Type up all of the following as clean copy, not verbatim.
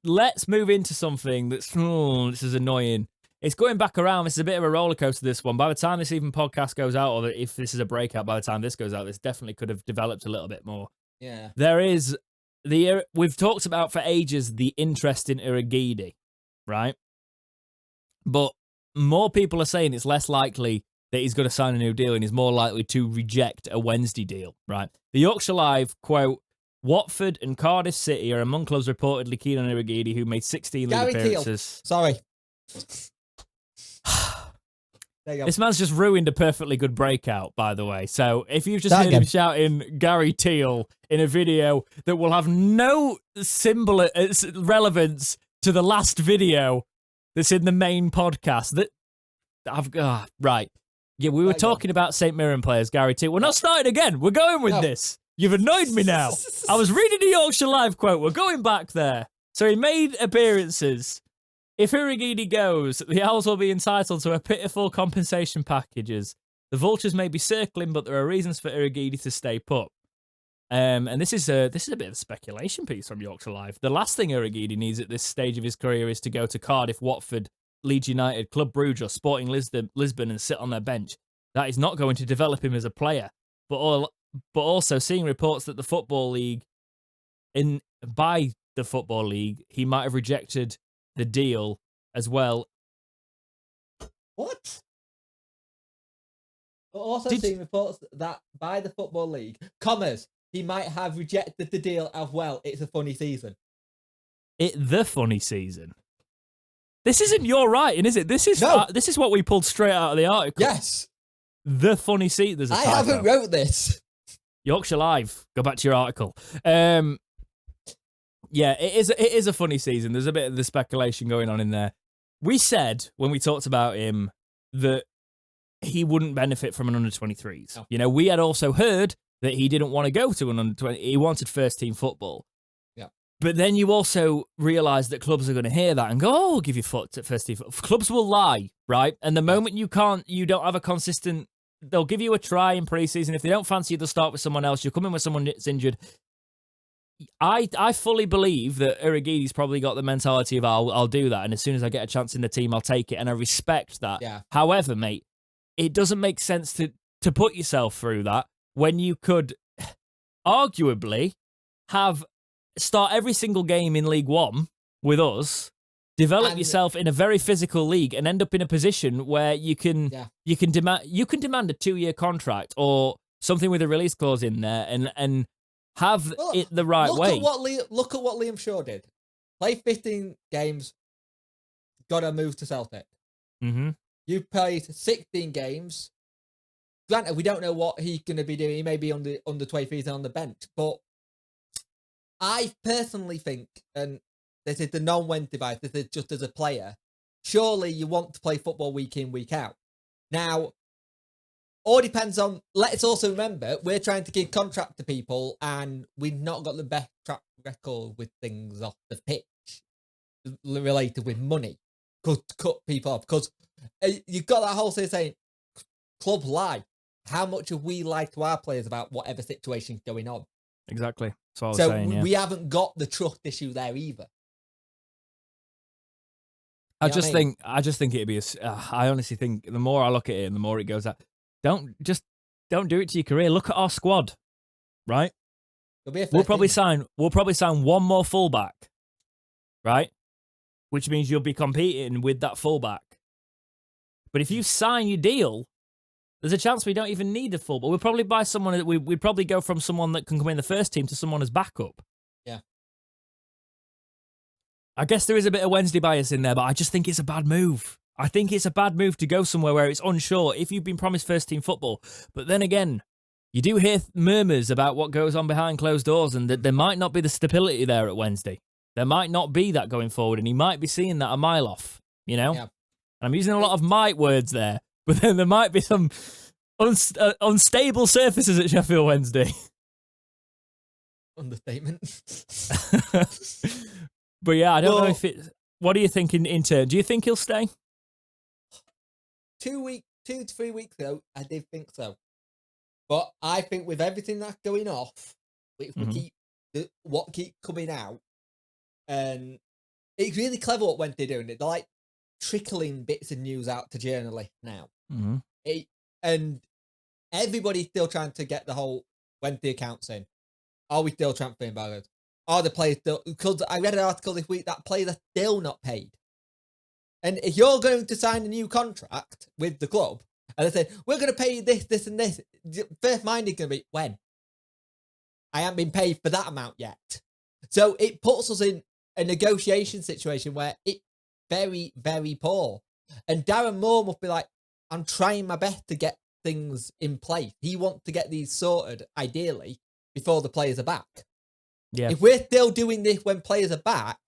let's move into something that's, this is annoying. It's going back around. This is a bit of a roller coaster, this one. By the time this even podcast goes out, or if this is a breakout, by the time this goes out, this definitely could have developed a little bit more. Yeah. There is we've talked about for ages the interest in Urhoghide, right? But more people are saying it's less likely that he's going to sign a new deal and he's more likely to reject a Wednesday deal, right? The Yorkshire Live quote, Watford and Cardiff City are among clubs reportedly keen on Urhoghide, who made 16 league appearances. Sorry. There you go. This man's just ruined a perfectly good breakout, by the way. So if you've just heard him shouting Gary Teal in a video that will have no relevance to the last video that's in the main podcast, right. Yeah, we were talking about St. Mirren players, Gary Teal. We're not starting again. We're going with this. You've annoyed me now. I was reading the Yorkshire Live quote. We're going back there. So he made appearances. If Urhoghide goes, the Owls will be entitled to a pitiful compensation packages. The Vultures may be circling, but there are reasons for Urhoghide to stay put. And this is a bit of a speculation piece from Yorkshire Live. The last thing Urhoghide needs at this stage of his career is to go to Cardiff, Watford, Leeds United, Club Brugge, or Sporting Lisbon and sit on their bench. That is not going to develop him as a player. But also seeing reports that the Football League, by the Football League, he might have rejected the deal as well. What? But also seeing reports that by the Football League, he might have rejected the deal as well. It's a funny season. The funny season. This isn't your writing, is it? This is what we pulled straight out of the article. Yes. The funny season. There's a typo. I haven't wrote this. Yorkshire Live. Go back to your article. Yeah, it is a funny season. There's a bit of the speculation going on in there. We said when we talked about him that he wouldn't benefit from an under-23s. No. You know, we had also heard that he didn't want to go to an under-20. He wanted first-team football. Yeah. But then you also realise that clubs are going to hear that and go, "Oh, we'll give you foot at first-team football." Clubs will lie, right? And the moment you don't have a consistent, they'll give you a try in pre-season. If they don't fancy you, they'll start with someone else. You'll come in with someone that's injured. I fully believe that Urhoghide's probably got the mentality of I'll do that, and as soon as I get a chance in the team, I'll take it, and I respect that. Yeah. However, mate, it doesn't make sense to put yourself through that when you could arguably start every single game in League One with us, develop yourself in a very physical league, and end up in a position where you can demand a 2-year contract or something with a release clause in there, and have it the right way. Look at what Liam Shaw did. Play 15 games, gotta move to Celtic. Mm-hmm. You played 16 games. Granted, we don't know what he's going to be doing. He may be on the under 23s on the bench. But I personally think, and this is the non-Wednesday bias, this is just as a player, surely you want to play football week in, week out. Now, all depends on, let's also remember, we're trying to give contract to people and we've not got the best track record with things off the pitch related with money. To cut people off. Because you've got that whole thing saying, club lie. How much have we lied to our players about whatever situation's going on? Exactly. That's what I was saying, yeah. We haven't got the trust issue there either. I just think it'd be I honestly think the more I look at it and the more it goes out, don't do it to your career. Look at our squad, right? We'll probably sign one more fullback, right? Which means you'll be competing with that fullback. But if you sign your deal, there's a chance we don't even need a fullback. We'll probably buy someone that we'd probably go from someone that can come in the first team to someone as backup. Yeah. I guess there is a bit of Wednesday bias in there, but I just think it's a bad move. I think it's a bad move to go somewhere where it's unsure if you've been promised first-team football. But then again, you do hear murmurs about what goes on behind closed doors and that there might not be the stability there at Wednesday. There might not be that going forward, and he might be seeing that a mile off, you know? Yeah. And I'm using a lot of might words there, but then there might be some unstable surfaces at Sheffield Wednesday. Understatement. But yeah, I don't know if it... What do you think in turn? Do you think he'll stay? 2 to 3 weeks ago, I did think so. But I think with everything that's going off, which we keep coming out, and it's really clever what Wednesday doing it. They're like trickling bits of news out to journalists now. Mm-hmm. And everybody's still trying to get the whole Wednesday accounts in. Are we still transferring barriers? Are the players still? Because I read an article this week that players are still not paid. And if you're going to sign a new contract with the club, and they say, we're going to pay you this, this, and this, first mind is going to be, when? I haven't been paid for that amount yet. So it puts us in a negotiation situation where it's very, very poor. And Darren Moore must be like, I'm trying my best to get things in place. He wants to get these sorted, ideally, before the players are back. Yeah. If we're still doing this when players are back,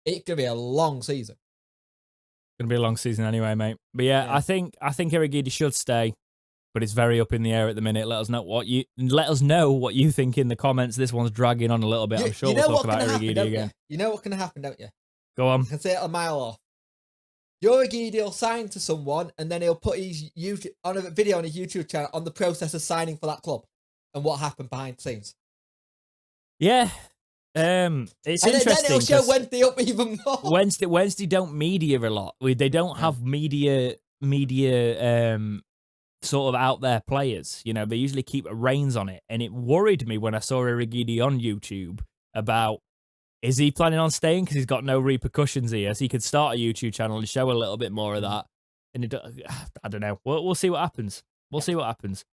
it's going to be a long season. Going to be a long season anyway, mate. But yeah. I think Urhoghide should stay, but it's very up in the air at the minute. Let us know what you think in the comments. This one's dragging on a little bit. I'm sure we'll talk about Urhoghide again. You know what's going to happen, don't you? Go on. I can say it a mile off. Urhoghide will sign to someone, and then he'll put his on a video on his YouTube channel on the process of signing for that club and what happened behind the scenes. Yeah. It's and interesting. Then it'll show Wednesday up even more. Wednesday don't media a lot. They don't have media sort of out there players. You know, they usually keep reins on it. And it worried me when I saw Urhoghide on YouTube about, is he planning on staying because he's got no repercussions here? So he could start a YouTube channel and show a little bit more of that. And I don't know. We'll see what happens. We'll see what happens.